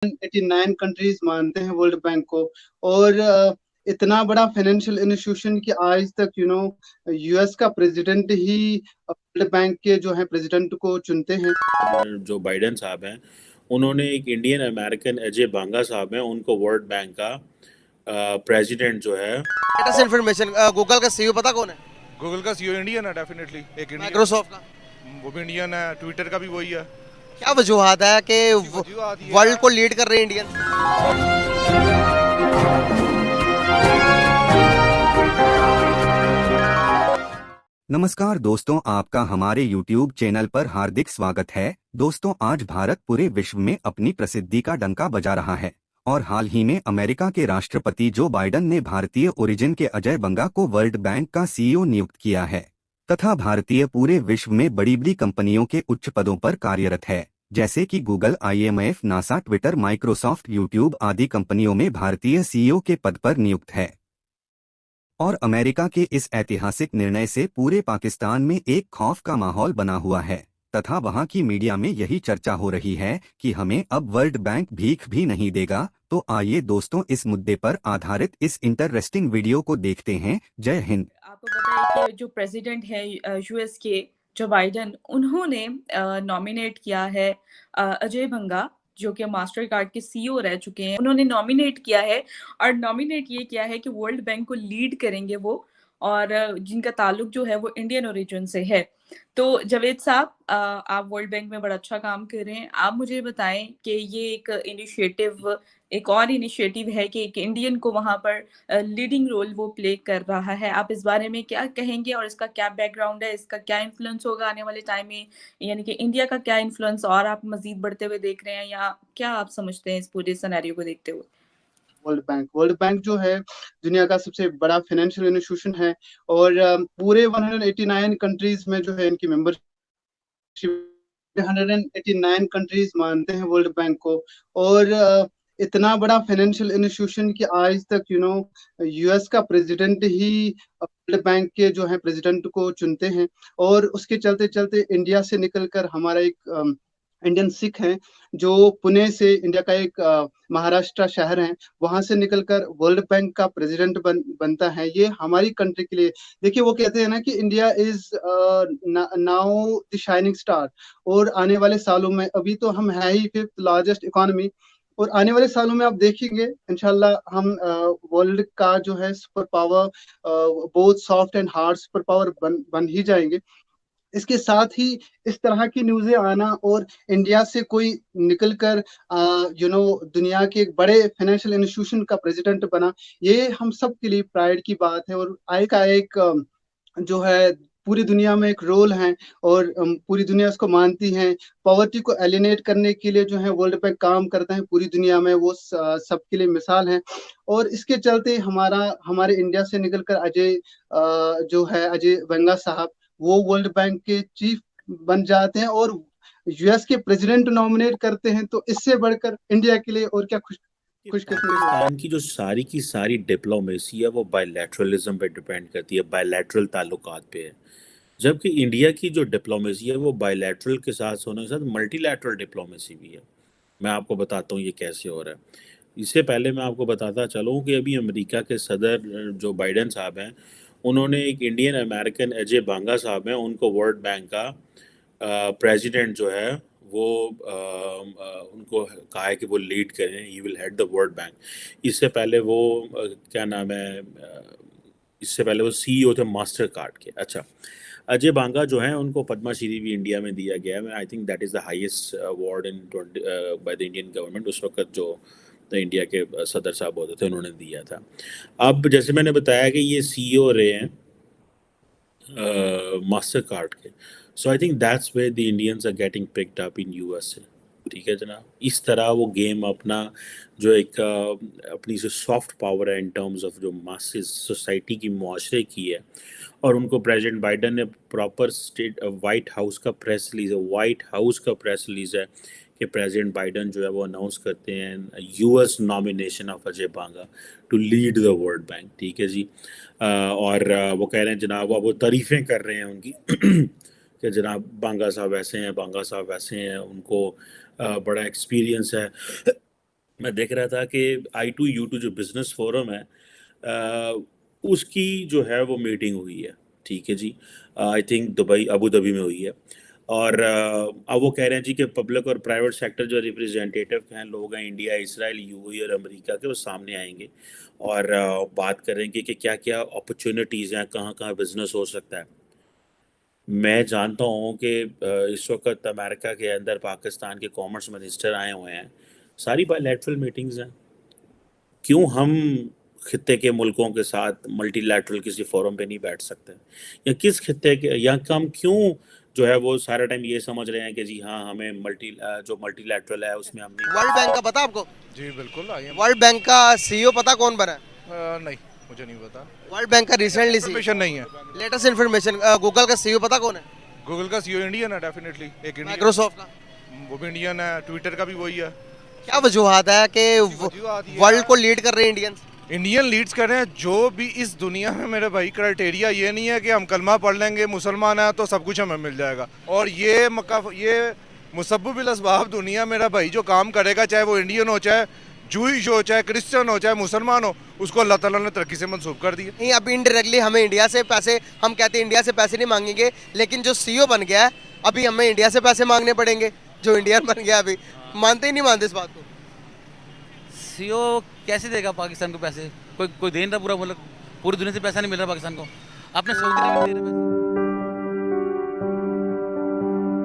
189 countries मानते हैं world bank को। और इतना बड़ा फाइनेंशियल इंस्टीट्यूशन कि आज तक यूएस का प्रेसिडेंट ही वर्ल्ड बैंक के जो है प्रेसिडेंट को चुनते हैं। जो बाइडेन साहब हैं उन्होंने एक इंडियन अमेरिकन अजय बांगा साहब हैं उनको वर्ल्ड बैंक का प्रेसिडेंट जो है। लेटेस्ट इन्फॉर्मेशन, गूगल का सीईओ पता कौन है? गूगल का सीईओ इंडियन है, डेफिनेटली एक इंडियन। माइक्रोसॉफ्ट का वो भी इंडियन है, ट्विटर का भी वही है। क्या वजूहत है कि वजूहत ये है वर्ल्ड को लीड कर रहे हैं इंडियन? नमस्कार दोस्तों, आपका हमारे YouTube चैनल पर हार्दिक स्वागत है। दोस्तों, आज भारत पूरे विश्व में अपनी प्रसिद्धि का डंका बजा रहा है और हाल ही में अमेरिका के राष्ट्रपति जो बाइडेन ने भारतीय ओरिजिन के अजय बंगा को वर्ल्ड बैंक का सीईओ नियुक्त किया है तथा भारतीय पूरे विश्व में बड़ी बड़ी कंपनियों के उच्च पदों पर कार्यरत है, जैसे कि Google, IMF, NASA, Twitter, Microsoft, YouTube आदि कंपनियों में भारतीय सीईओ के पद पर नियुक्त है। और अमेरिका के इस ऐतिहासिक निर्णय से पूरे पाकिस्तान में एक खौफ का माहौल बना हुआ है तथा वहां की मीडिया में यही चर्चा हो रही है कि हमें अब वर्ल्ड बैंक भीख भी नहीं देगा। तो आइए दोस्तों, इस मुद्दे पर आधारित इस इंटरेस्टिंग वीडियो को देखते हैं। जय हिंद। आपको पता है कि जो प्रेसिडेंट है यूएस के जो बाइडेन, उन्होंने नॉमिनेट किया है अजय भंगा, जो कि मास्टर कार्ड के सीईओ रह चुके हैं। उन्होंने नॉमिनेट किया है और नॉमिनेट ये किया है कि वर्ल्ड बैंक को लीड करेंगे वो, और जिनका ताल्लुक जो है वो इंडियन ओरिजिन से है। तो जावेद साहब, आप वर्ल्ड बैंक में बड़ा अच्छा काम कर रहे हैं। आप मुझे बताएं कि ये एक इनिशिएटिव, एक और इनिशिएटिव है कि एक इंडियन को वहां पर लीडिंग रोल वो प्ले कर रहा है। आप इस बारे में क्या कहेंगे और इसका क्या बैकग्राउंड है, इसका क्या इन्फ्लुएंस होगा आने वाले टाइम में, यानी कि इंडिया का क्या इन्फ्लुएंस और आप मजीद बढ़ते हुए देख रहे हैं, या क्या आप समझते हैं इस पूरे सिनेरियो को देखते हुए? वर्ल्ड बैंक जो है दुनिया का सबसे बड़ा फाइनेंशियल इंस्टीट्यूशन है और पूरे 189 कंट्रीज में जो है इनकी मेंबरशिप, 189 कंट्रीज मानते हैं वर्ल्ड बैंक को। और इतना बड़ा फाइनेंशियल इंस्टीट्यूशन कि आज तक यूएस का प्रेसिडेंट ही वर्ल्ड बैंक के जो है प्रेसिडेंट को चुनते हैं। और उसके चलते चलते इंडिया से निकलकर हमारा एक इंडियन सिख है जो पुणे से, इंडिया का एक महाराष्ट्र शहर है, वहां से निकलकर वर्ल्ड बैंक का प्रेसिडेंट बनता है। ये हमारी कंट्री के लिए, देखिए वो कहते हैं ना कि India is now the shining star. और आने वाले सालों में, अभी तो हम है ही 5th लार्जेस्ट इकोनॉमी, और आने वाले सालों में आप देखेंगे इंशाल्लाह हम वर्ल्ड का जो है super power, both soft and hard super power बन ही जाएंगे। इसके साथ ही इस तरह की न्यूज़ें आना और इंडिया से कोई निकलकर दुनिया के एक बड़े फाइनेंशियल इंस्टीट्यूशन का प्रेसिडेंट बना, ये हम सब के लिए प्राइड की बात है। और आय का एक जो है पूरी दुनिया में एक रोल है और पूरी दुनिया इसको मानती है। पॉवर्टी को एलिनेट करने के लिए जो है वर्ल्ड बैंक काम करता है पूरी दुनिया में, वो सबके लिए मिसाल है। और इसके चलते हमारे इंडिया से निकलकर जो है अजय बंगा साहब, वो वर्ल्ड बैंक के चीफ बन जाते हैं और यूएस के प्रेसिडेंट नॉमिनेट करते हैं। तो इससे बढ़कर इंडिया के लिए और क्या खुशकिस्मती है। पाकिस्तान की जो सारी की सारी डिप्लोमेसी है वो बायलैटरलिज्म पे डिपेंड करती है, बायलैटरल ताल्लुकात पे है। जबकि इंडिया की जो डिप्लोमेसी है वो बायलैटरल के साथ होने के साथ मल्टीलैटरल डिप्लोमेसी भी है। मैं आपको बताता हूँ ये कैसे हो रहा है। इससे पहले मैं आपको बताता चलूँ कि अभी अमेरिका के सदर जो बाइडेन साहब हैं उन्होंने एक इंडियन अमेरिकन अजय बांगा साहब हैं उनको वर्ल्ड बैंक का प्रेसिडेंट जो है वो उनको कहा है कि वो लीड करें, he will head the World bank. इससे पहले वो क्या नाम है, इससे पहले वो सीईओ थे मास्टर कार्ड के। अच्छा, अजय बांगा जो है उनको पद्मा श्री भी इंडिया में दिया गया है। I think that is the highest award in by the Indian government. उस वक्त जो इंडिया के सदर साहब होते थे उन्होंने दिया था। अब जैसे मैंने बताया कि ये सीईओ रहे हैं मास्टर कार्ड के, so I think that's where the Indians are getting picked up in USA. ठीक है जनाब, इस तरह वो गेम अपना जो एक अपनी जो सॉफ्ट पावर है इन टर्म्स ऑफ जो मासेस सोसाइटी की, मुआशरे की है। और उनको प्रेसिडेंट बाइडेन ने प्रॉपर स्टेट वाइट हाउस का प्रेस रिलीज़ है कि प्रेसिडेंट बाइडेन जो है वो अनाउंस करते हैं US nomination of Ajay Banga to lead the World Bank. ठीक है जी। और वो कह रहे हैं जनाब, वो तारीफ़ें कर रहे हैं उनकी कि जनाब बांगा साहब ऐसे हैं, बांगा साहब वैसे हैं, उनको बड़ा एक्सपीरियंस है मैं देख रहा था कि I2U2 जो बिजनेस फोरम है उसकी जो है वो मीटिंग हुई है, ठीक है जी। I think Dubai Abu Dhabi में हुई है। और अब वो कह रहे हैं जी कि पब्लिक और प्राइवेट सेक्टर जो रिप्रेजेंटेटिव हैं, लोग हैं इंडिया, इसराइल, यूएई और अमेरिका के, वो सामने आएंगे और बात करेंगे कि क्या क्या अपॉर्चुनिटीज़ हैं, कहाँ कहाँ बिजनेस हो सकता है। मैं जानता हूँ कि इस वक्त अमेरिका के अंदर पाकिस्तान के कॉमर्स मिनिस्टर आए हुए हैं, सारी बायलैटरल मीटिंग्स हैं। क्यों हम खित्ते के मुल्कों के साथ मल्टीलैटरल किसी फोरम पे नहीं बैठ सकते, या किस खित्ते के, या हम क्यों जो है वो सारा टाइम ये समझ रहे हैं कि जी हाँ हमें जो मल्टीलैटरल है उसमें हम नहीं। वर्ल्ड बैंक का पता आपको? जी बिल्कुल आई वर्ल्ड बैंक का सीईओ पता कौन बना है? नहीं, मुझे नहीं पता, वर्ल्ड बैंक का रिसेंटली इन्फॉर्मेशन नहीं है। Latest information. गूगल का सीईओ पता कौन है? गूगल का सीईओ इंडियन है डेफिनेटली, एक इंडियन, माइक्रोसॉफ्ट का वो भी इंडियन है, ट्विटर का भी वही है। क्या वजूहत है कि वर्ल्ड को लीड कर रहे हैं इंडियंस? इंडियन लीड्स कर रहे हैं जो भी इस दुनिया में मेरे भाई। क्राइटेरिया ये नहीं है कि हम कलमा पढ़ लेंगे, मुसलमान है तो सब कुछ हमें मिल जाएगा। और ये मुसब्बिबिल असबाब दुनिया मेरा भाई जो काम करेगा, चाहे वो इंडियन हो, चाहे जूइश हो, चाहे क्रिश्चियन हो, चाहे मुसलमान हो, उसको अल्लाह ताला ने तरक्की से मंसूब कर दिया। नहीं, अभी इनडायरेक्टली हमें इंडिया से पैसे, हम कहते हैं इंडिया से पैसे नहीं मांगेंगे, लेकिन जो सीईओ बन गया है अभी हमें इंडिया से पैसे मांगने पड़ेंगे। जो इंडियन बन गया अभी मानते ही नहीं मानते इस बात को। सीईओ कैसे देगा पाकिस्तान को पैसे? कोई दे नहीं रहा, पूरा मुल्क, पूरी दुनिया से पैसा नहीं मिल रहा पाकिस्तान को। आपने सऊदी अरब में दे रहे पैसे।